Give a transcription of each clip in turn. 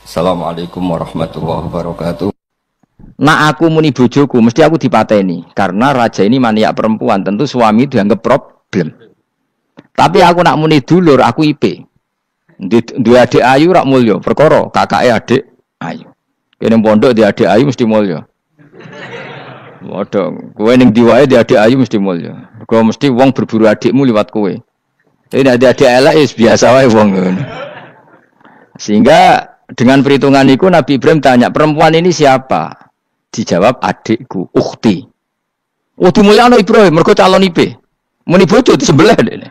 Assalamualaikum warahmatullahi wabarakatuh. Nak aku muni bojoku mesti aku dipateni karena raja ini maniak perempuan, tentu suami dianggap problem. Tapi aku nak muni dulur aku IP. Dua adik ayu rak mulya, perkara kakake adik ayu. Kene pondok di adik ayu mesti mulya. Waduh, kowe ning diwae di adik ayu mesti mulya. Kowe mesti wong berburu adikmu liwat kowe. Ini adik elek biasa wae wong ngono. Sehingga dengan perhitungan itu Nabi Ibrahim tanya, perempuan ini siapa? Dijawab adikku, ukhti. Oh dimulyakno Ibrahim, mergo calon IP. Muni bojo sebelah dene.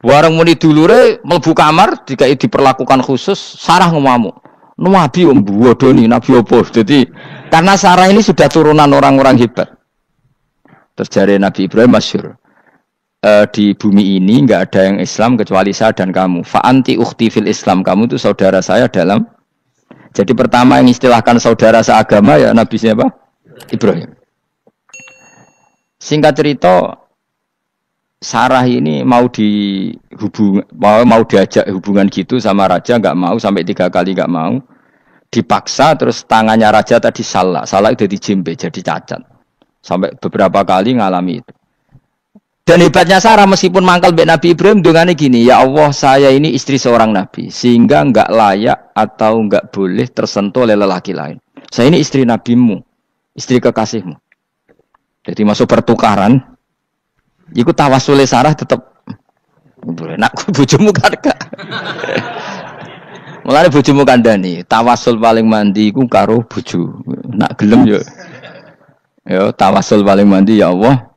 Bareng muni dulure mlebu kamar dikai diperlakukan khusus, Sarah ngamuk. Nabi om bodoni, Nabi opo. Jadi karena Sarah ini sudah turunan orang-orang hebat. Terus jare Nabi Ibrahim masyhur. Di bumi ini enggak ada yang Islam kecuali saya dan kamu. Fa anti ukhti fil Islam, kamu itu saudara saya dalam. Jadi pertama yang istilahkan saudara seagama ya Nabi siapa? Ibrahim. Singkat cerita, Sarah ini mau diajak hubungan gitu sama raja, nggak mau, sampai 3 kali nggak mau. Dipaksa, terus tangannya raja tadi salah itu dijimbe jadi cacat. Sampai beberapa kali ngalami itu. Dan hebatnya Sarah meskipun mangkal mbek Nabi Ibrahim dongane gini, ya Allah saya ini istri seorang Nabi sehingga enggak layak atau enggak boleh tersentuh oleh lelaki lain. Saya ini istri Nabimu, istri kekasihmu. Jadi masuk pertukaran, ikut tawassul Sarah tetap boleh. Nak bojomu kan gak. Mulane bojomu kandhani, tawassul paling mandi iku karo bojo. Nak gelem yo. Yo tawassul paling mandi ya Allah.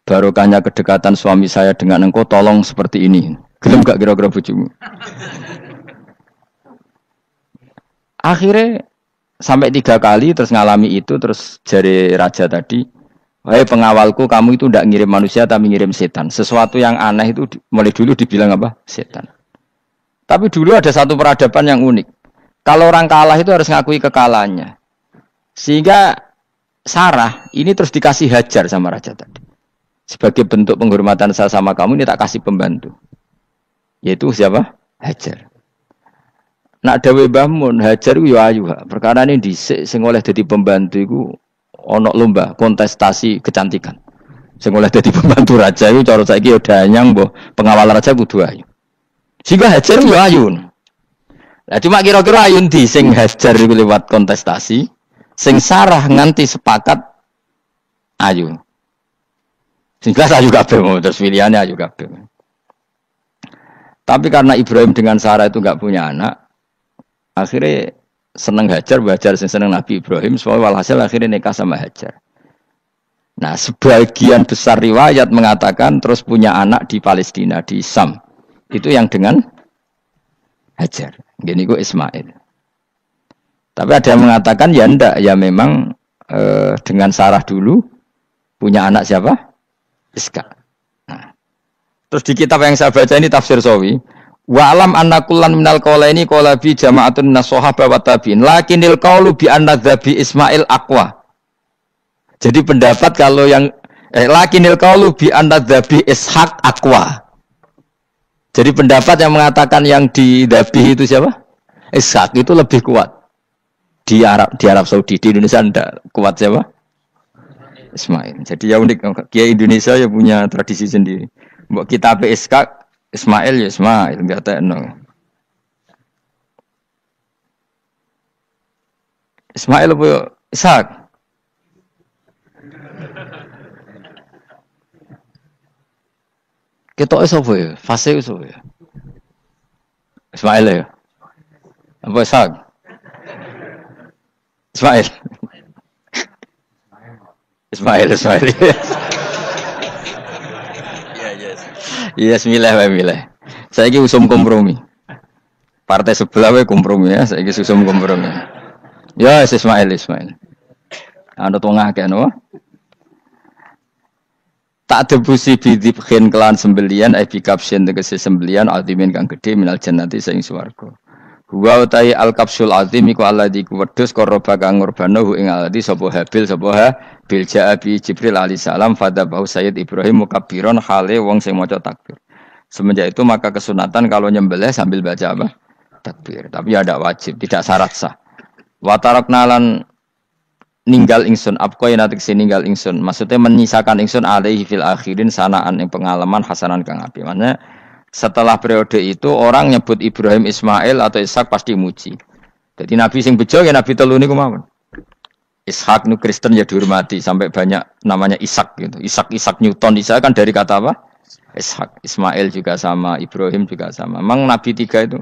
Barokahnya kedekatan suami saya dengan engkau, tolong seperti ini. Gelem gak kira-kira bojomu? Akhirnya sampai 3 kali terus ngalami itu, terus jari raja tadi, wahai pengawalku, kamu itu tidak ngirim manusia tapi ngirim setan. Sesuatu yang aneh itu mulai dulu dibilang apa? Setan. Tapi dulu ada satu peradaban yang unik. Kalau orang kalah itu harus ngakui kekalahannya. Sehingga Sarah ini terus dikasih Hajar sama raja tadi. Sebagai bentuk penghormatan saya sama kamu, ini tak kasih pembantu. Yaitu siapa? Hajar. Nak dawe Mbah Mun, Hajar ku yo ayu. Perkara ini dhisik sing oleh dadi pembantu iku ana lomba kontestasi kecantikan. Sing oleh dadi pembantu raja iku cara saiki yo danyang mbah pengawal raja kudu ayu. Sehingga Hajar yo ayu. Lah cuma kira-kira ayu ndi sing Hajar iku lewat kontestasi, sing Sarah nganti sepakat ayu. Jelas ayu kabeh, terus pilihannya ayu kabeh. Tapi karena Ibrahim dengan Sarah itu enggak punya anak, akhirnya seneng Hajar, sing seneng Nabi Ibrahim, soalnya walhasil akhirnya nikah sama Hajar. Nah, sebagian besar riwayat mengatakan terus punya anak di Palestina, di Sam. Itu yang dengan Hajar. Gini gue Ismail. Tapi ada yang mengatakan ya enggak, ya memang dengan Sarah dulu punya anak siapa? Iska. Nah. Terus di kitab yang saya baca ini tafsir Sawi, wa alam anna kullan minal qaulaini qala bi jama'atun minas sahabah wa tabi'in lakinnil qaulu bi anna dzabi Ismail aqwa. Jadi pendapat kalau yang lakinnil qaulu bi anna dzabi Ishaq aqwa. Jadi pendapat yang mengatakan yang didzabi itu siapa? Ishaq itu lebih kuat. Di Arab Saudi, di Indonesia enggak kuat siapa? Ismail. Jadi ya unik, Kiai Indonesia ya punya tradisi sendiri. Mbok kitab Ishaq, Ismail ya Ismail, enggak tekno. Ismail apa Ishaq? Ketoke sapa ya? Fase sapa ya? Ismail ya. Apa Ishaq? Ismail. Ismail. Yes, milih. Saya ini usum kompromi. Partai sebelah we kompromi ya. Saya ini usum kompromi. Ya, Ismail. Anda tengah kan, wah. Tak debusi bidibkhin kelan sembelian, bikapsin tegesi sembelian, altimin kang gede minal jannati saing swarga. Huwa utai al-kapsul azim iku alladzi kuwedhus koroba kang ngurbanahu ing alladzi sapa Habil ja'abi Jibril alaihi salam fadabahu Sayyid Ibrahim mukabbiron hale wong sing maca takbir. Semenjak itu maka kesunatan kalau nyembelih sambil baca apa? takbir. Tapi ya tidak wajib, tidak syarat sah. Wa tarakna lan ninggal ingsun apko yen atik ninggal ingsun. Maksudnya menyisakan ingsun alaihi fil akhirin sanaan yang pengalaman hasanan kang apik. Maksudnya setelah periode itu orang nyebut Ibrahim, Ismail atau Ishak pasti muji. Jadi Nabi sing bejo ya Nabi telu niku mawon. Ishak nu Kristen ya dihormati sampai banyak namanya Ishak gitu. Ishak Newton Ishak kan dari kata apa? Ishak. Ismail juga sama, Ibrahim juga sama. Memang Nabi tiga itu.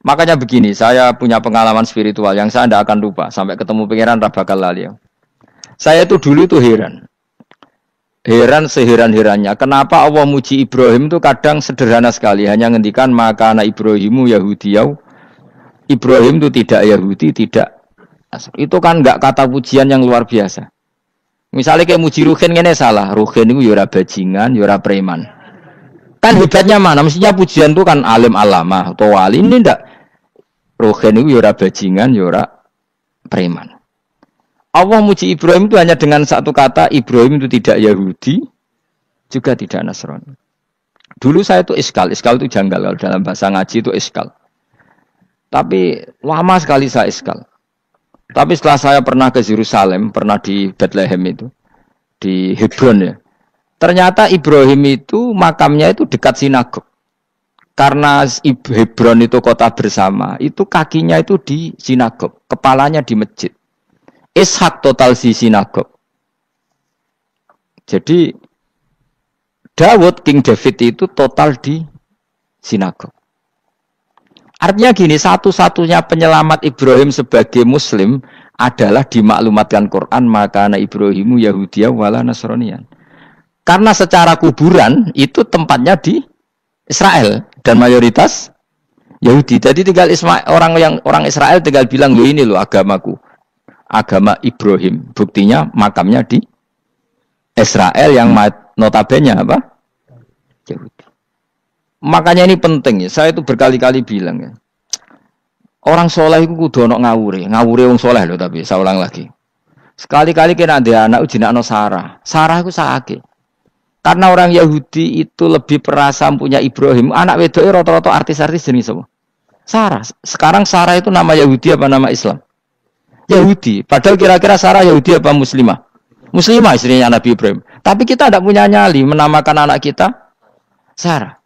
Makanya begini, saya punya pengalaman spiritual yang saya tidak akan lupa sampai ketemu pangeran bakal lali. Saya itu dulu tuh heran seheran-herannya. Kenapa Allah muji Ibrahim itu kadang sederhana sekali, hanya ngendikan maka anak Ibrahimu Yahudiyau. Ibrahim itu tidak Yahudi, tidak. Itu kan enggak kata pujian yang luar biasa. Misalnya kayak muji Ruhin ini salah. Ruhin itu yura bajingan, yura preman. Kan hebatnya mana? Mestinya pujian itu kan alim alama atau wali. Ini enggak. Ruhin itu yura bajingan, yura preman. Allah muji Ibrahim itu hanya dengan satu kata. Ibrahim itu tidak Yahudi, juga tidak Nasrani. Dulu saya itu iskal itu janggal. Kalau dalam bahasa ngaji itu iskal. Tapi lama sekali saya iskal. Tapi setelah saya pernah ke Yerusalem, pernah di Bethlehem itu, di Hebron ya. Ternyata Ibrahim itu makamnya itu dekat sinagog. Karena Hebron itu kota bersama, itu kakinya itu di sinagog, kepalanya di masjid. Ishak total di sinagog. Jadi King David itu total di sinagog. Artinya gini, satu-satunya penyelamat Ibrahim sebagai Muslim adalah dimaklumatkan Quran maka anak Ibrahimu Yahudiyah wala Nasraniyan. Karena secara kuburan itu tempatnya di Israel dan mayoritas Yahudi. Jadi tinggal orang Israel tinggal bilang lo ini lo agamaku, agama Ibrahim. Buktinya makamnya di Israel yang notabene apa? Yahudi. Makanya ini penting ya. Saya itu berkali-kali bilang ya. Orang soleh itu kudu ono ngawure wong soleh loh, tapi saya ulang lagi. Sekali-kali kena ada anak ujinakno Sarah. Sarah itu sakit. Karena orang Yahudi itu lebih perasa punya Ibrahim. Anak wedoknya rata-rata artis-artis jenis apa? Sarah. Sekarang Sarah itu nama Yahudi apa nama Islam? Yahudi. Padahal kira-kira Sarah Yahudi apa Muslimah? Muslimah istrinya Nabi Ibrahim. Tapi kita tidak punya nyali menamakan anak kita Sarah.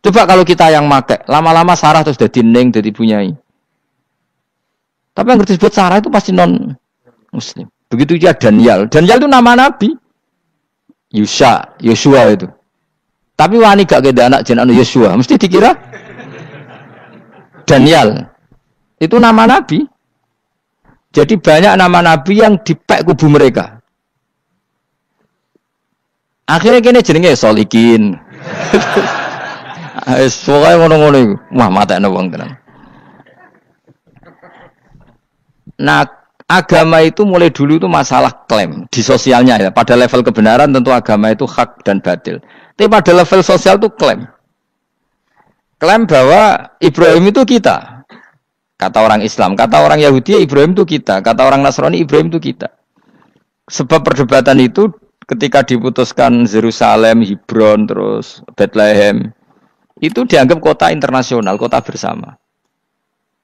Coba kalau kita yang make, lama-lama Sarah terus jadi neng, jadi punyai. Tapi yang disebut Sarah itu pasti non Muslim. Begitu juga Daniel. Daniel itu nama Nabi. Yosua itu. Tapi wani gak keda anak jeneng Yosua, mesti dikira Daniel. Itu nama Nabi. Jadi banyak nama Nabi yang dipek kubu mereka. Akhirnya kini jenenge Solikin. Pokoknya ngono-ngono iku. Wah, matekno wong tenan. Nah, agama itu mulai dulu itu masalah klaim di sosialnya ya. Pada level kebenaran tentu agama itu hak dan batil. Tapi pada level sosial itu klaim. Klaim bahwa Ibrahim itu kita. Kata orang Islam, kata orang Yahudi Ibrahim itu kita, kata orang Nasrani Ibrahim itu kita. Sebab perdebatan itu ketika diputuskan Yerusalem, Hebron, terus Bethlehem, itu dianggap kota internasional, kota bersama.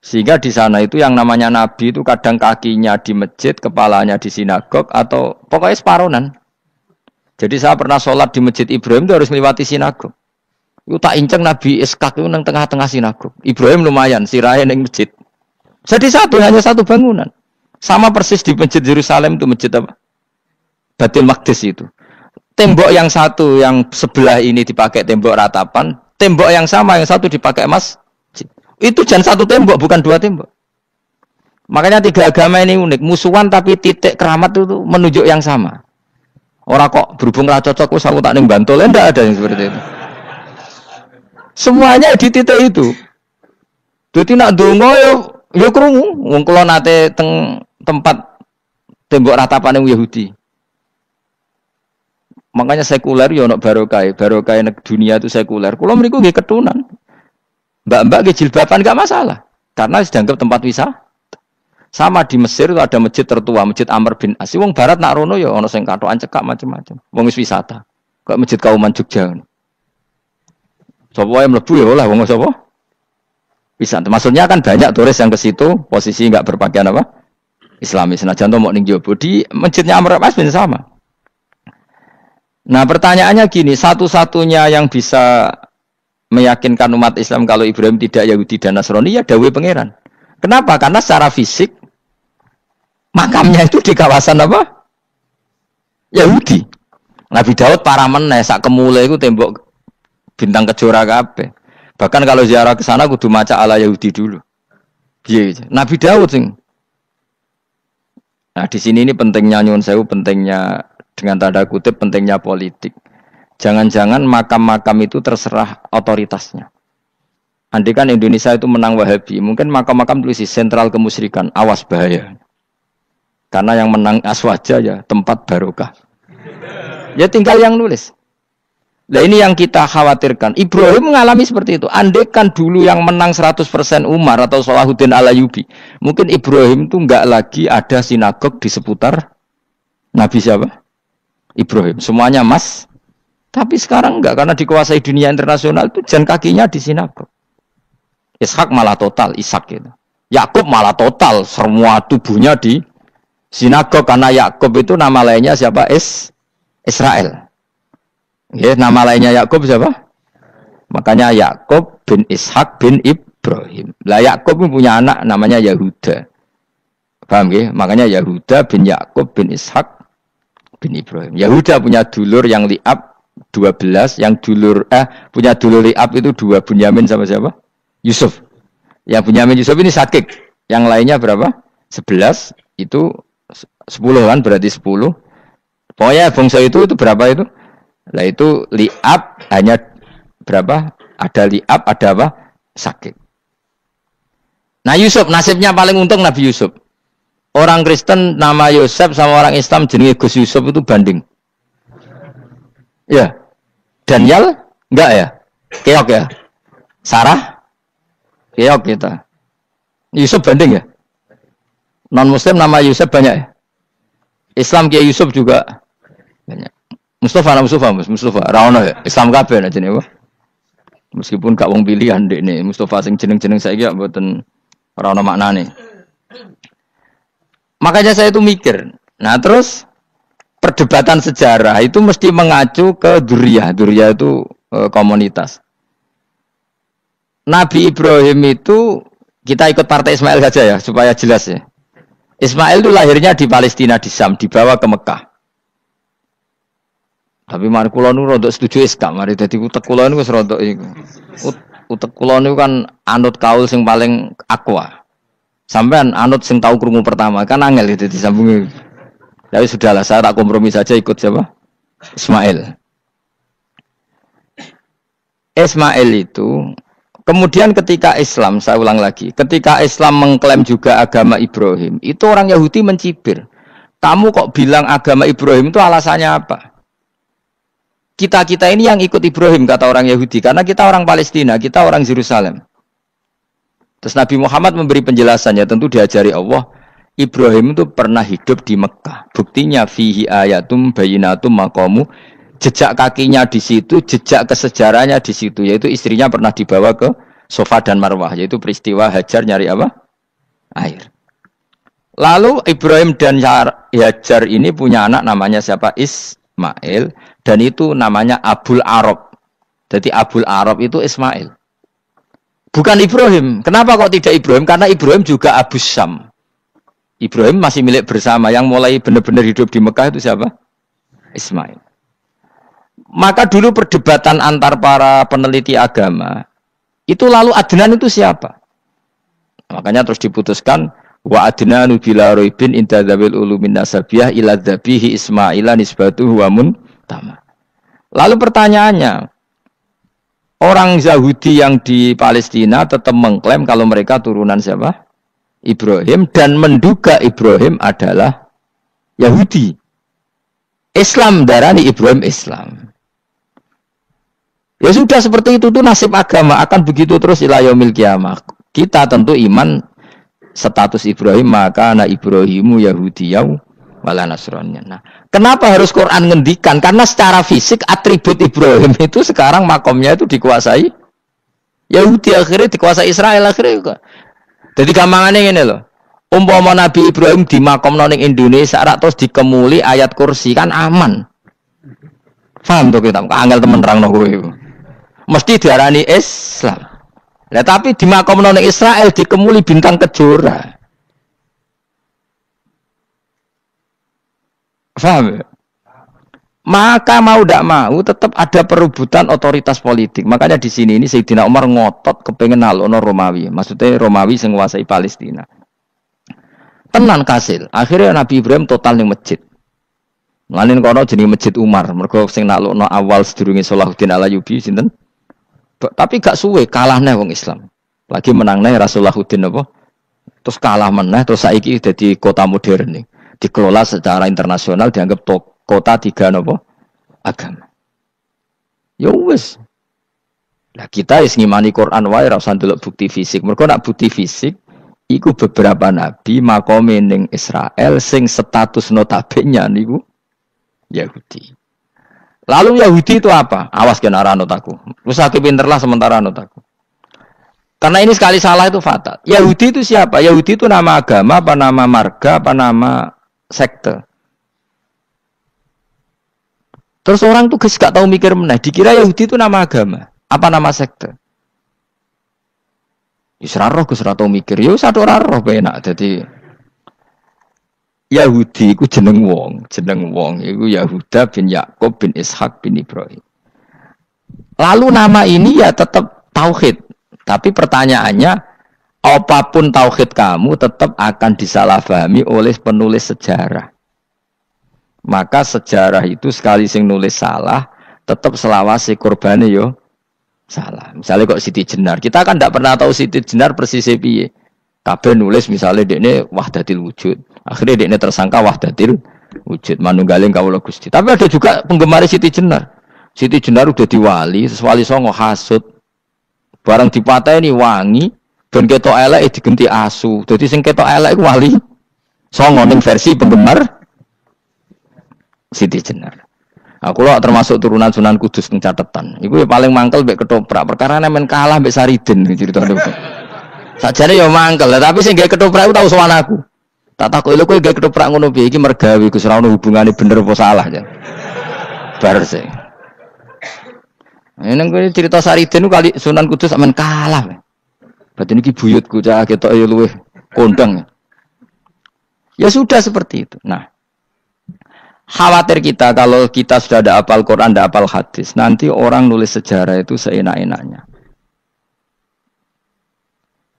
Sehingga di sana itu yang namanya Nabi itu kadang kakinya di masjid, kepalanya di sinagog, atau pokoknya separonan. Jadi saya pernah sholat di masjid Ibrahim itu harus melewati sinagog. Itu tak inceng Nabi Ishak itu nang tengah-tengah sinagog. Ibrahim lumayan, sirahe ning masjid. Jadi hanya satu bangunan. Sama persis di masjid Yerusalem itu masjid apa? Baitul Maqdis itu. Tembok yang satu yang sebelah ini dipakai tembok ratapan. Tembok yang sama, yang satu dipakai emas. Itu jangan satu tembok, bukan dua tembok. Makanya tiga agama ini unik. Musuhan tapi titik keramat itu menunjuk yang sama. Orang kok berhubung ra cocok, aku tak ning Bantul, enggak ada yang seperti itu. Semuanya di titik itu. Jadi nak donga yo krungu. Wong kula nate teng tempat tembok ratapan Yahudi. Makanya sekuler ya ono barokah dunia itu sekuler. Kula mriku nggih ketunan. Mbak-mbak nggih jilbaban enggak masalah karena dianggap tempat wisata. Sama di Mesir itu ada masjid tertua, Masjid Amr bin As. Wong barat nak rono ya ono sing katokan cekak macam-macam. Wong wis wisata. Kok Masjid Kauman Jogja. Sapa wae mlebu ya oleh wong sapa? Bisa. Maksudnya kan banyak turis yang ke situ posisi nggak berpakaian apa? Islami. Senajan to mau ning jowo di masjidnya Amr bin sama. Nah, pertanyaannya gini, satu-satunya yang bisa meyakinkan umat Islam kalau Ibrahim tidak Yahudi dan Nasrani ya dawuh pangeran. Kenapa? Karena secara fisik makamnya itu di kawasan apa? Yahudi. Nabi Daud para meneh sak kemule iku tembok bintang kejora kabeh. Bahkan kalau ziarah ke sana kudu maca ala Yahudi dulu. Piye Nabi Daud sing. Nah, di sini ini pentingnya nyuwun sewu, pentingnya dengan tanda kutip pentingnya politik. Jangan-jangan makam-makam itu terserah otoritasnya. Andai kan Indonesia itu menang Wahabi, mungkin makam-makam tulis sentral kemusyrikan, awas bahaya. Karena yang menang Aswaja ya tempat barokah. Ya tinggal yang nulis. Nah ini yang kita khawatirkan. Ibrahim mengalami seperti itu. Andai kan dulu yang menang 100% Umar atau Salahuddin Al-Ayyubi, mungkin Ibrahim itu enggak lagi ada sinagog di seputar Nabi siapa? Ibrahim. Semuanya mas. Tapi sekarang enggak, karena dikuasai dunia internasional itu jalan kakinya di sinagog. Ishak malah total, Ishak gitu. Yakub malah total, semua tubuhnya di sinagog, karena Yakub itu nama lainnya siapa? Israel. Ya, nama lainnya Yakub siapa? Makanya Yakub bin Ishak bin Ibrahim. Lah Yakub punya anak namanya Yahuda. Paham ya? Makanya Yahuda bin Yakub bin Ishak bin Ibrahim. Yahuda punya dulur yang li'ab 12, yang dulur punya dulur li'ab itu 2, Bunyamin sama siapa? Yusuf. Yang Bunyamin Yusuf ini sakik. Yang lainnya berapa? 11, itu 10 kan, berarti 10. Pokoknya bangsa itu berapa itu? Lah itu li'ab hanya berapa? Ada li'ab, ada apa? Sakit. Nah Yusuf, nasibnya paling untung Nabi Yusuf. Orang Kristen nama Yosef sama orang Islam jenenge Gus Yusuf itu banding. Ya. Daniel? Enggak ya? Keok ya? Sarah? Keok kita. Yusuf banding ya? Non Muslim nama Yusuf banyak ya? Islam Kiai Yusuf juga banyak. Mustafa Raono ya, Islam kabeh aja nih, meskipun gak wong pilihan dek nih, Mustafa sing jeneng-jeneng saya gak buatan Raono maknane. Makanya saya itu mikir, nah terus perdebatan sejarah itu mesti mengacu ke Duriyah itu komunitas. Nabi Ibrahim itu kita ikut partai Ismail saja ya supaya jelas ya. Ismail itu lahirnya di Palestina di Syam, dibawa ke Mekah. Tapi mari kula nu rodok setuju Islam, mari dadi utek kula niku wis rodok iku. Utek kula niku kan anut kaul sing paling akwa. Sampean anut sing tahu krungu pertama, kan angel itu disambungi. Ya sudahlah, saya tak kompromi saja ikut siapa? Ismail. Ismail itu kemudian ketika Islam, saya ulang lagi, ketika Islam mengklaim juga agama Ibrahim, itu orang Yahudi mencibir. Kamu kok bilang agama Ibrahim itu alasannya apa? Kita ini yang ikut Ibrahim, kata orang Yahudi, karena kita orang Palestina, kita orang Yerusalem. Terus Nabi Muhammad memberi penjelasannya, tentu diajari Allah, Ibrahim itu pernah hidup di Mekah. Buktinya fihi ayatum bayinatum maqamu, jejak kakinya di situ, jejak kesejarahnya di situ, yaitu istrinya pernah dibawa ke Safa dan Marwah, yaitu peristiwa Hajar nyari apa? Air. Lalu Ibrahim dan Hajar ini punya anak namanya siapa? Ismail. Dan itu namanya Abul Arab. Jadi Abul Arab itu Ismail. Bukan Ibrahim. Kenapa kok tidak Ibrahim? Karena Ibrahim juga Abu Syam. Ibrahim masih milik bersama. Yang mulai benar-benar hidup di Mekah itu siapa? Ismail. Maka dulu perdebatan antar para peneliti agama. Itu lalu Adnan itu siapa? Makanya terus diputuskan. Wa adnanu bila roibin inta dhabil ulumin nasabiyah ila dhabihi Ismaila nisbatuhu wa muntama. Lalu pertanyaannya, orang Yahudi yang di Palestina tetap mengklaim kalau mereka turunan siapa? Ibrahim, dan menduga Ibrahim adalah Yahudi. Islam darani Ibrahim Islam. Ya sudah seperti itu tuh nasib agama akan begitu terus ila yaumil qiyamah. Kita tentu iman status Ibrahim, maka anak Ibrahimu Yahudiyau wala Nasrani. Nah, kenapa harus Quran ngendikan? Karena secara fisik atribut Ibrahim itu sekarang makomnya itu dikuasai Yahudi akhirnya dikuasai Israel akhirnya juga. Jadi gampangannya ngene lho. Umpama Nabi Ibrahim dimakamno ning Indonesia rak terus dikemuli ayat kursi kan aman. Paham to kita? Angel temen nerangno kowe iku. Mesti diarani Islam. Lah tapi dimakamno ning Israel dikemuli bintang kejora. Paham ya? Maka mau tidak mau tetap ada perebutan otoritas politik. Makanya di sini ini Sayyidina Umar ngotot kepengen nalono Romawi. Maksudnya Romawi sing nguasai Palestina. Tenan kasil. Akhirnya Nabi Ibrahim total ning masjid. Mlanin kono jenenge Masjid Umar. Mergo sing nalono awal sedurunge Salahuddin Al-Ayyubi sinten? Tapi gak suwe kalahne wong Islam. Lagi menangne Rasulullahuddin apa? Terus kalah meneh terus saiki dadi kota modern nih. Dikelola secara internasional dianggap kota tiga nopo agama. Ya wis. Lah kita wis ngimani Quran wae ora usah ndelok bukti fisik. Mergo nak bukti fisik iku beberapa nabi makome ning Israel sing status notabene niku Yahudi. Lalu Yahudi itu apa? Awas kena anut aku. Wis aku pinterlah sementara anut aku. Karena ini sekali salah itu fatal. Yahudi itu siapa? Yahudi itu nama agama, apa nama marga, apa nama sekte. Terus orang tuh gak tahu mikir meneh, dikira Yahudi itu nama agama, apa nama sekte. Israroh Gus ora tau mikir, yo satu ora roh penak. Dadi Yahudi iku jeneng wong iku Yahuda bin Yakub bin Ishak bin Ibrahim. Lalu nama ini ya tetap tauhid, tapi pertanyaannya apapun tauhid kamu tetap akan disalahpahami oleh penulis sejarah. Maka sejarah itu sekali sing nulis salah, tetap selawase korbane yo salah. Misalnya kok Siti Jenar, kita kan tidak pernah tahu Siti Jenar persis piye. Kabeh nulis misalnya dekne wahdatil wujud, akhirnya dekne tersangka wahdatil wujud, manunggaling kawula Gusti. Tapi ada juga penggemar Siti Jenar. Siti Jenar udah diwali, wali songo hasud. Barang dipateni wangi, ben ketok elek digenti asu. Dadi sing ketok elek iku wali songo ning versi penggemar Siti Jenar. Aku lho termasuk turunan Sunan Kudus teng catetan. Iku ya paling mangkel mbek ketoprak. Perkara men kalah mbek Saridin ceritane. Sajane ya mangkel, tapi sing gawe ketoprak iku tau sowan aku. Tak takoki lho kowe gawe ketoprak ngono piye iki mergawe Gus ora ono hubungane bener apa salah ya. Bar sih. Nang kowe cerita Saridin kali Sunan Kudus men kalah. Berarti niki buyutku cah ketok ya luwih kondang. Ya sudah seperti itu. Nah, khawatir kita kalau kita sudah ada hafal Quran, ada hafal hadis, nanti orang nulis sejarah itu seenak-enaknya.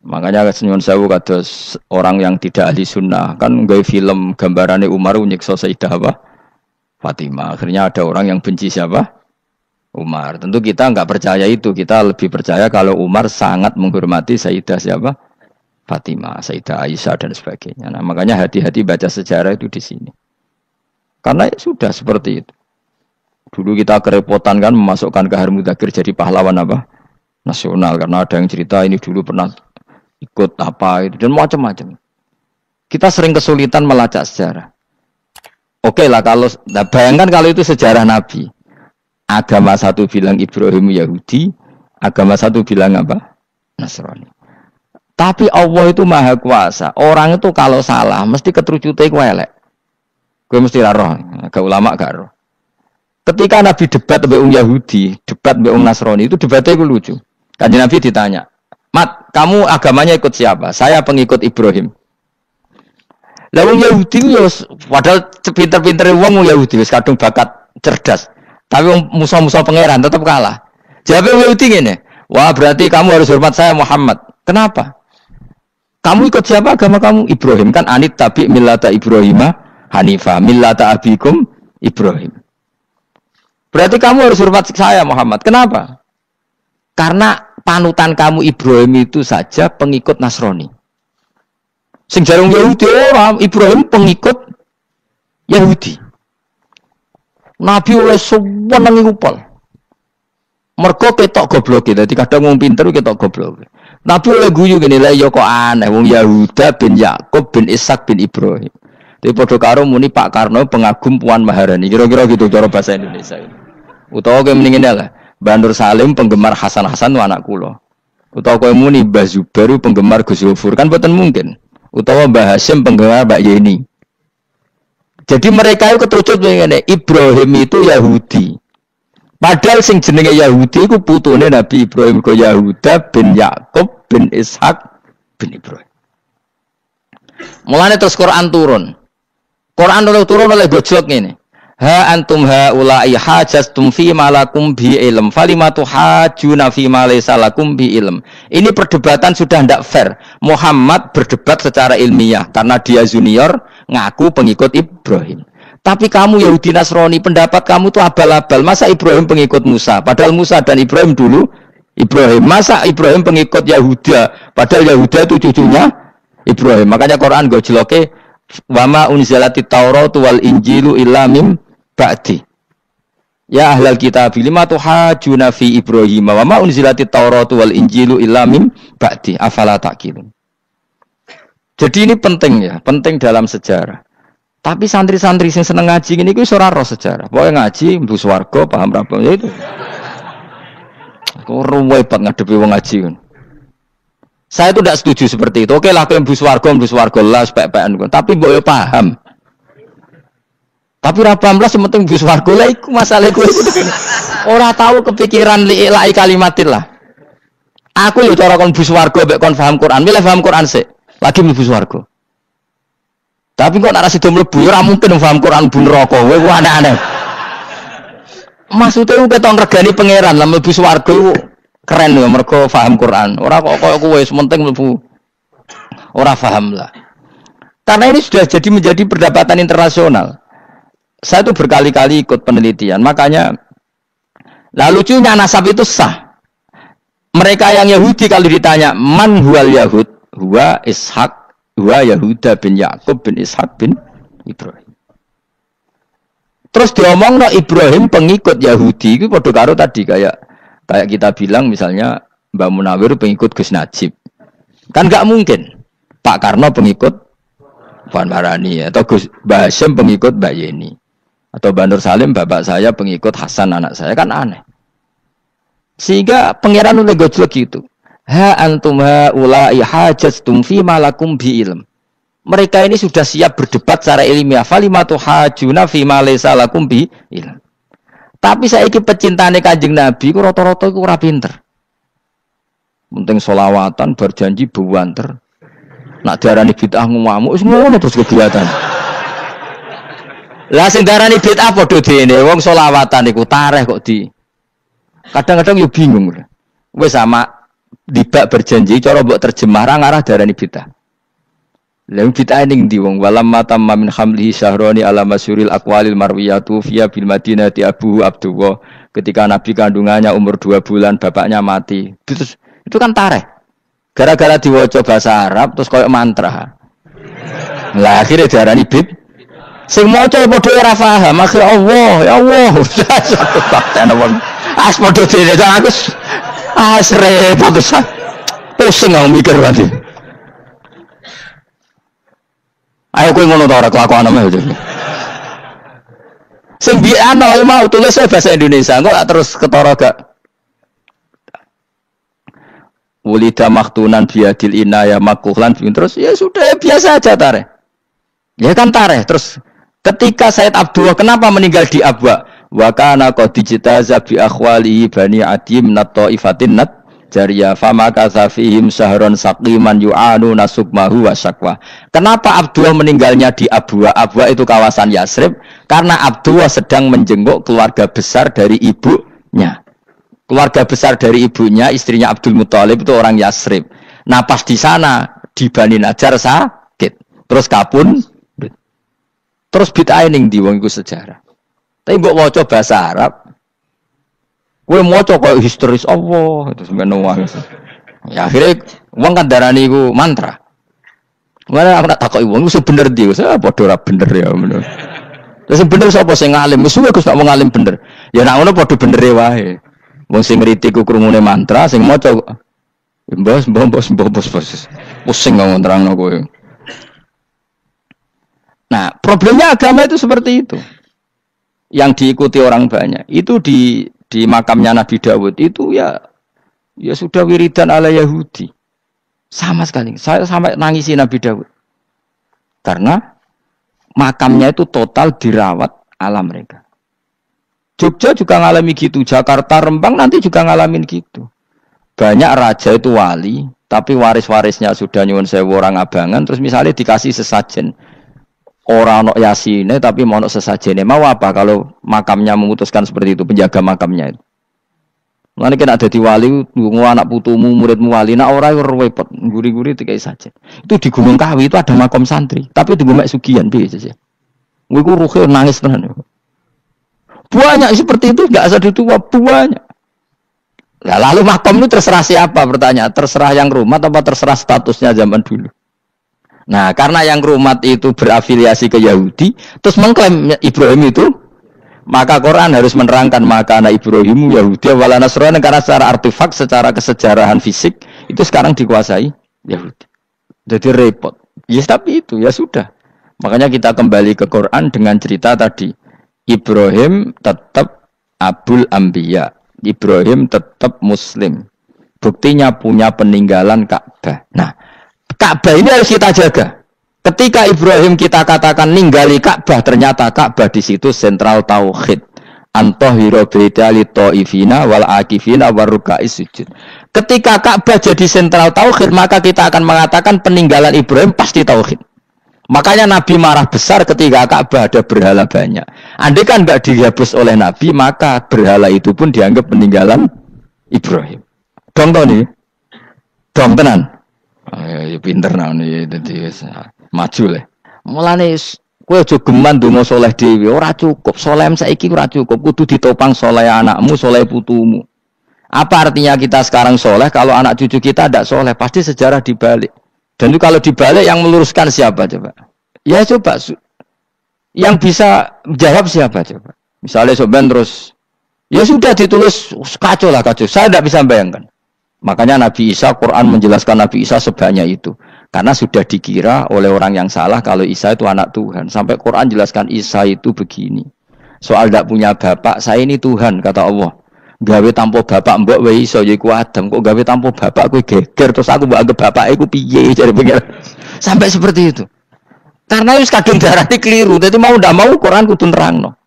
Makanya senyum sewu kados orang yang tidak ahli sunnah kan nggawe film gambarannya Umar nyiksa Sayyidah apa? Fatimah. Akhirnya ada orang yang benci siapa? Umar. Tentu kita enggak percaya itu. Kita lebih percaya kalau Umar sangat menghormati Sayyidah siapa? Fatimah, Sayyidah Aisyah dan sebagainya. Nah, makanya hati-hati baca sejarah itu di sini. Karena ya sudah seperti itu. Dulu kita kerepotan kan memasukkan Kahar Mudzakkir jadi pahlawan apa? Nasional. Karena ada yang cerita ini dulu pernah ikut apa itu dan macam-macam. Kita sering kesulitan melacak sejarah. Oke lah kalau, nah bayangkan kalau itu sejarah Nabi. Agama satu bilang Ibrahim Yahudi, agama satu bilang apa? Nasrani. Tapi Allah itu maha kuasa. Orang itu kalau salah mesti keterucute ku elek. Gue mesti roh, agak ulama gak roh. Ketika Nabi debat dengan Yahudi, debat dengan Nasrani, itu debatnya itu lucu. Kanjeng Nabi ditanya, Mat, kamu agamanya ikut siapa? Saya pengikut Ibrahim. Lalu Yahudi, padahal pinter-pinter wong Yahudi, kadang bakat cerdas. Tapi musuh-musuh pangeran tetap kalah. Jawabnya Yahudi gini, wah berarti kamu harus hormat saya Muhammad. Kenapa? Kamu ikut siapa agama kamu? Ibrahim. Kan anit tabi millata Ibrahimah Hanifah, millata abikum Ibrahim. Berarti kamu harus hormat saya Muhammad. Kenapa? Karena panutan kamu Ibrahim itu saja pengikut Nasrani. Sing jarung Yahudi orang Ibrahim pengikut Yahudi. Nabi oleh sewenang ngupol. Mergo ketok goblok. Dadi kadang wong pinter ketok goblok. Nabi oleh guyu gini lah ya kok aneh wong Yahuda bin Yakub bin Ishak bin Ibrahim. Tapi padha karo muni Pak Karno pengagum Puan Maharani. Kira-kira gitu cara bahasa Indonesia. Utawa kowe mendingin lah. Bandur Salim penggemar Hasan Hasan itu anak kula. Utawa kowe muni Mbah Zubair penggemar Gus Yofur kan boten mungkin. Utawa Mbah Hasyim penggemar Mbak Yeni. Jadi mereka itu ketucut ngene, Ibrahim itu Yahudi. Padahal sing jenenge Yahudi iku putune Nabi Ibrahim ko Yahuda bin Yakub bin Ishak bin Ibrahim. Mulane terus Quran turun. Quran turun oleh gojlok ngene. Ha antum haula'i hajastum fi malakum bi ilm falimatu hajuna fi ma laysa lakum bi ilm. Ini perdebatan sudah tidak fair. Muhammad berdebat secara ilmiah karena dia junior ngaku pengikut Ibrahim. Tapi kamu Yahudi Nasrani pendapat kamu tuh abal-abal. Masa Ibrahim pengikut Musa? Padahal Musa dan Ibrahim dulu Ibrahim. Masa Ibrahim pengikut Yahuda? Padahal Yahuda itu cucunya Ibrahim. Makanya Quran gojloke wama unzilati Tauratu wal Injilu illa mim ba'di. Ya ahlal kitab lima tuhajuna fi Ibrahim wa ma unzilati Tauratu wal Injilu illa mim ba'di afala taqilun. Jadi ini penting ya, penting dalam sejarah. Tapi santri-santri sing seneng ngaji ini wis ora roh sejarah. Pokoke ngaji mlebu swarga paham ra ya itu. Kok ruwet banget ngadepi wong ngaji kan. Saya itu tidak setuju seperti itu. Oke lah kowe mlebu swarga lah spek-pekan. Tapi mbok yo paham. Tapi ra paham lah sing penting mlebu swarga lah iku masalah kowe. Ora tahu kepikiran li'ilai kalimatillah. Aku yo cara kon mlebu swarga mek kon paham Quran. Milih paham Quran sik. Lagi mlebu swarga. Tapi kok nek ra sida mlebu ora mungkin paham Quran bu neraka. Kowe ku aneh-aneh. Maksudnya ku keton regani pangeran lah mlebu swarga keren lho mergo paham Quran. Ora kok koyo kowe sementing mlebu. Ora paham lah. Karena ini sudah jadi menjadi perdebatan internasional. Saya itu berkali-kali ikut penelitian. Makanya lah lucunya nasab itu sah. Mereka yang Yahudi kalau ditanya man huwal Yahud, huwa Ishak, huwa Yahuda bin Yakub bin Ishak bin Ibrahim. Terus diomong no Ibrahim pengikut Yahudi itu padha karo tadi kayak kita bilang misalnya Mbak Munawir pengikut Gus Najib. Kan enggak mungkin. Pak Karno pengikut Puan Marani atau Gus Mbah Hasyim pengikut Mbak Yeni. Atau Mbak Nur Salim bapak saya pengikut Hasan anak saya kan aneh. Sehingga pangeran oleh gojlok gitu. Ha antum haula'i hajastum fi malakum bi ilm. Mereka ini sudah siap berdebat secara ilmiah. Falimatu hajuna fi ma laysa lakum bi ilm. Tapi saiki pecintane Kanjeng Nabi ku rata-rata iku ora pinter. Penting selawatan berjanji buwanter. Nak diarani bid'ah ngamuk wis ngono terus kegiatan. Lah sing diarani bid'ah padha dene wong selawatan iku tareh kok di. Kadang-kadang yo bingung. Wis sama dibak berjanji cara mbok terjemah ra ngarah diarani bid'ah. Lalu kita ning di wong walam matam min hamlihi syahroni ala masyuril aqwalil marwiyatu fiya bil madinati Abu Abdullah ketika Nabi kandungannya umur 2 bulan bapaknya mati. Terus itu kan tareh. Gara-gara diwaca bahasa Arab terus koyo mantra. Lah akhirnya diarani bid. Sing maca padha ora paham, akhir Allah, ya Allah. Takten wong. As padha dene aku. Repot tenan. Pusing aku mikir berarti. Ayo kowe ngono ta ora kelakuan ame aja. Sing biasa mau tulis bahasa Indonesia, kok terus ketara gak. Wulida maktunan biadil inaya makuhlan terus ya sudah biasa aja tareh. Ya kan tareh terus ketika Said Abdullah kenapa meninggal di Abwa? Wa kana qad dijtaza bi akhwalihi bani adim nat taifatin nat Jariyah fama kasafihim sahron saqiman yu'anu nasukmahu wa syakwa. Kenapa Abdullah meninggalnya di Abwa? Abwa itu kawasan Yasrib karena Abdullah sedang menjenguk keluarga besar dari ibunya. Keluarga besar dari ibunya, istrinya Abdul Muthalib itu orang Yasrib. Nah pas di sana di Bani Najjar sakit. Terus kapun. Terus bid'ah ning ndi wong iku sejarah. Tapi mbok waca bahasa Arab kowe maca koyo histeris Allah terus menowo. Ya akhirnya wong kan darani iku mantra. Mana aku tak takoki wong iku bener ndi wis padha ora bener ya ngono. Terus bener sapa sing ngalim? Wis Gus nak wong ngalim bener. Ya nak ngono padha benere wae. Wong sing ngritik ku krungune mantra sing maca mbos. Pusing ngomong terangno kowe. Nah, problemnya agama itu seperti itu. Yang diikuti orang banyak. Itu di makamnya Nabi Dawud itu ya Ya sudah wiridan ala Yahudi. Sama sekali. Saya sampai nangisi Nabi Daud. Karena makamnya itu total dirawat ala mereka. Jogja juga ngalami gitu, Jakarta, Rembang nanti juga ngalamin gitu. Banyak raja itu wali, tapi waris-warisnya sudah nyuwun sewu orang abangan, terus misalnya dikasih sesajen. Orang nok yasine tapi mau nok sesajene. Mau apa kalau makamnya memutuskan seperti itu, penjaga makamnya itu. Mulane kena dadi wali, nggo anak putumu, muridmu wali, nak ora repot, guri-guri dikai sajen. Itu di Gunung Kawi itu ada makam santri, tapi di Gunung Sugihan piye sih. Gue ruhe nangis tenan. Banyak seperti itu enggak asal tua banyak. Nah, lalu makam itu terserah siapa pertanyaan? Terserah yang rumat apa terserah statusnya zaman dulu? Nah, karena yang rumat itu berafiliasi ke Yahudi, terus mengklaim Ibrahim itu, maka Quran harus menerangkan maka anak Ibrahim Yahudi wala Nasrani karena secara artefak, secara kesejarahan fisik itu sekarang dikuasai Yahudi. Jadi repot. Ya tapi itu ya sudah. Makanya kita kembali ke Quran dengan cerita tadi. Ibrahim tetap Abul Anbiya. Ibrahim tetap Muslim. Buktinya punya peninggalan Ka'bah. Nah, Ka'bah ini harus kita jaga. Ketika Ibrahim kita katakan ninggali Ka'bah, ternyata Ka'bah di situ sentral tauhid. Antahira baitali ta'ifina wal akifina waruka'is sujud. Ketika Ka'bah jadi sentral tauhid, maka kita akan mengatakan peninggalan Ibrahim pasti tauhid. Makanya Nabi marah besar ketika Ka'bah ada berhala banyak. Andai kan enggak dihapus oleh Nabi, maka berhala itu pun dianggap peninggalan Ibrahim. Dong nih. Dong tenan. Ya pinter nih dadi maju le. Mulane kowe aja geman donga saleh dhewe, ora cukup. Saleh saiki ora cukup, kudu ditopang saleh anakmu, saleh putumu. Apa artinya kita sekarang saleh kalau anak cucu kita tidak saleh? Pasti sejarah dibalik. Dan itu kalau dibalik yang meluruskan siapa coba? Ya coba yang bisa jawab siapa coba? Misalnya soben terus ya sudah ditulis kacau lah kacau. Saya tidak bisa bayangkan. Makanya Nabi Isa, Quran menjelaskan Nabi Isa sebanyak itu. Karena sudah dikira oleh orang yang salah kalau Isa itu anak Tuhan. Sampai Quran jelaskan Isa itu begini. Soal tidak punya bapak, saya ini Tuhan, kata Allah. Gawe tanpa bapak mbok wae iso ya iku Adam. Kok gawe tanpa bapak kowe geger terus aku mbok anggap bapak iku piye jare pengen. Sampai seperti itu. Karena wis kadung darane keliru. Dadi mau ndak mau Quran kudu nerangno.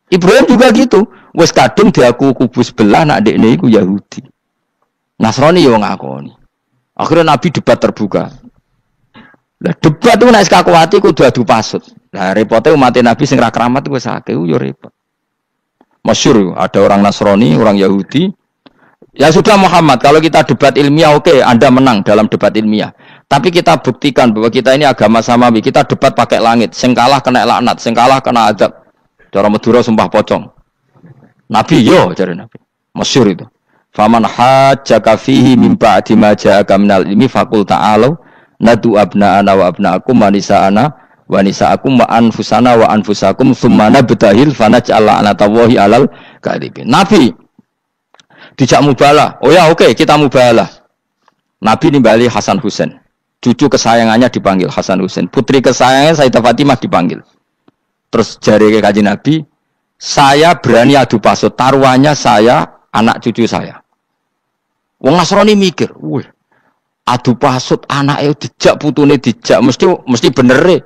Ibrahim juga gitu. Wis kadung diaku kubu sebelah nak dekne iku Yahudi. Nasrani yo ngakoni. Akhirnya Nabi debat terbuka. Lah debat itu nek kakuati kudu adu pasut. Lah repote umat Nabi sing ra keramat wis akeh yo repot. Masyhur ada orang Nasrani, orang Yahudi. Ya sudah Muhammad, kalau kita debat ilmiah oke, Anda menang dalam debat ilmiah. Tapi kita buktikan bahwa kita ini agama samawi. Kita debat pakai langit, sing kalah kena laknat, sing kalah kena adab. Cara Madura sumpah pocong. Nabi yo cari Nabi. Masyhur itu. Faman hajjaka fihi min ba'di ma ja'aka minal ilmi faqul ta'alu nadu abna'ana wa abna'akum wa nisa'ana wa nisa'akum wa anfusana wa anfusakum tsumma nabtahil fanaj'al la'natallahi 'alal kadhibin. Nabi dijak mubalah. Oh ya oke, kita mubalah. Nabi nimbali Hasan Husain. Cucu kesayangannya dipanggil Hasan Husain. Putri kesayangannya Sayyidah Fatimah dipanggil. Terus jari ke Kanjeng Nabi, saya berani adu pasut, taruhannya saya, anak cucu saya. Wong Nasrani mikir, wih, adu pasut anake dijak putune dijak mesti bener e.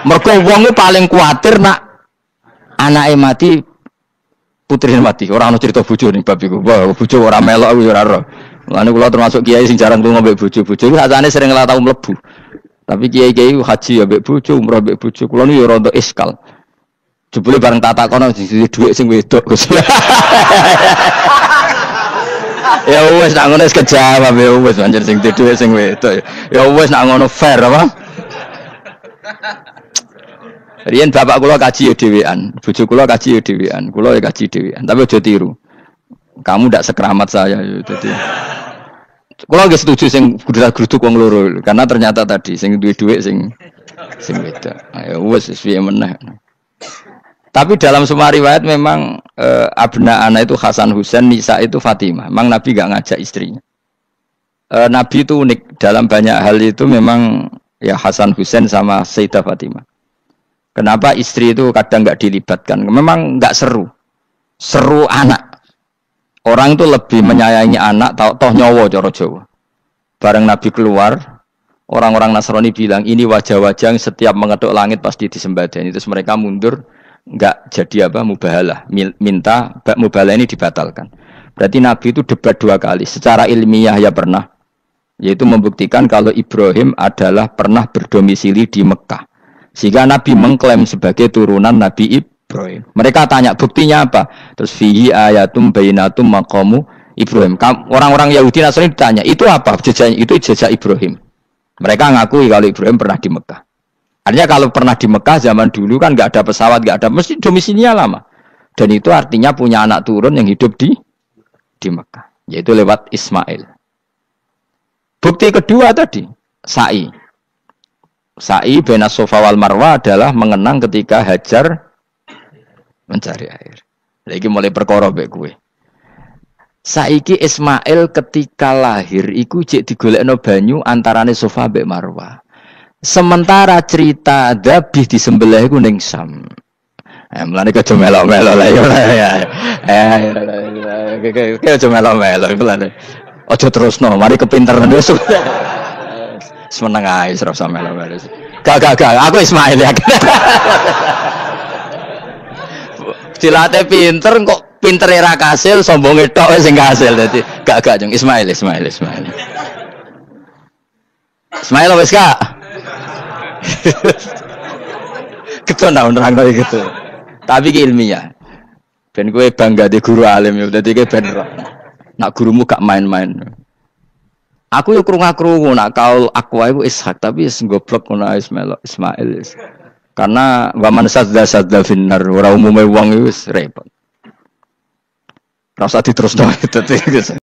Mergo wong paling kuatir nak anake mati, putrine mati. Ora ana cerita bojo ning bab iku. Wah, bojo ora melok aku ora ora. Mulane kula termasuk kiai sing jarang lunga mbek bojo-bojo. Iku sakjane sering ora tau mlebu. Tapi kiai-kiai haji ya mbek bojo, umrah mbek bojo. Kula niku ya rada iskal. Jebule bareng tak takono dhuwit sing wedok. Ya wis nak ngono wis kejawab ya wis anjir sing dhuwit sing wedok. Ya wis nak ngono fair apa? Riyen bapak kula kaji ya dhewean, bojo kula kaji ya dhewean, kula ya kaji dhewean. Tapi aja tiru. Kamu ndak sekeramat saya ya dadi. Kula nggih setuju sing gudrak-gruduk wong loro karena ternyata tadi sing duwe dhuwit sing wedok. Ya wis piye meneh. Tapi dalam semua riwayat memang abna ana itu Hasan Husain, Nisa itu Fatimah. Memang Nabi enggak ngajak istrinya. Nabi itu unik dalam banyak hal itu memang ya Hasan Husain sama Sayyidah Fatimah. Kenapa istri itu kadang nggak dilibatkan? Memang nggak seru. Seru anak. Orang itu lebih menyayangi anak toh nyawa cara Jawa. Bareng Nabi keluar, orang-orang Nasrani bilang ini wajah-wajah yang setiap mengetuk langit pasti disembadani. Terus mereka mundur, enggak jadi mubahalah. Minta mubahalah ini dibatalkan. Berarti Nabi itu debat 2 kali. Secara ilmiah ya pernah, yaitu membuktikan kalau Ibrahim adalah pernah berdomisili di Mekah. Sehingga Nabi mengklaim sebagai turunan Nabi Ibrahim. Mereka tanya buktinya apa? Terus fihi ayatum bainatum maqamu Ibrahim. Orang-orang Yahudi Nasrani ditanya, itu apa? Itu jejak Ibrahim. Mereka ngakui kalau Ibrahim pernah di Mekah. Artinya kalau pernah di Mekah zaman dulu kan nggak ada pesawat, nggak ada, mesti domisilinya lama. Dan itu artinya punya anak turun yang hidup di Mekah, yaitu lewat Ismail. Bukti kedua tadi, sa'i. Sa'i baina Safa wal Marwah adalah mengenang ketika Hajar mencari air. Lagi mulai perkara mbek kowe. Saiki Ismail ketika lahir iku jek digolekno banyu antarane Safa mbek Marwah. Sementara cerita Dzabih disembelih iku ning Sam. Mulane aja melok-melok lah ya. Aja melok-melok mulane. Aja terusno, mari kepinteran wis. Semeneng ae ora usah melok-melok. Gak, aku Ismail ya. Cilate pinter kok pintere ra kasil, sombonge tok wis sing kasil dadi gak jeng Ismail. Ismail wis Kak. Keton nerangno gitu. Tapi ki ilmiah. Ben kowe bangga di guru alim ya dadi kowe ben nak gurumu gak main-main. Aku yo krungu-krungu nak kaul Aqwa iku Ishak tapi wis goblok ngono Ismail. Karena waman sadza finnar ora umume wong wis repot. Rasa diterusno itu.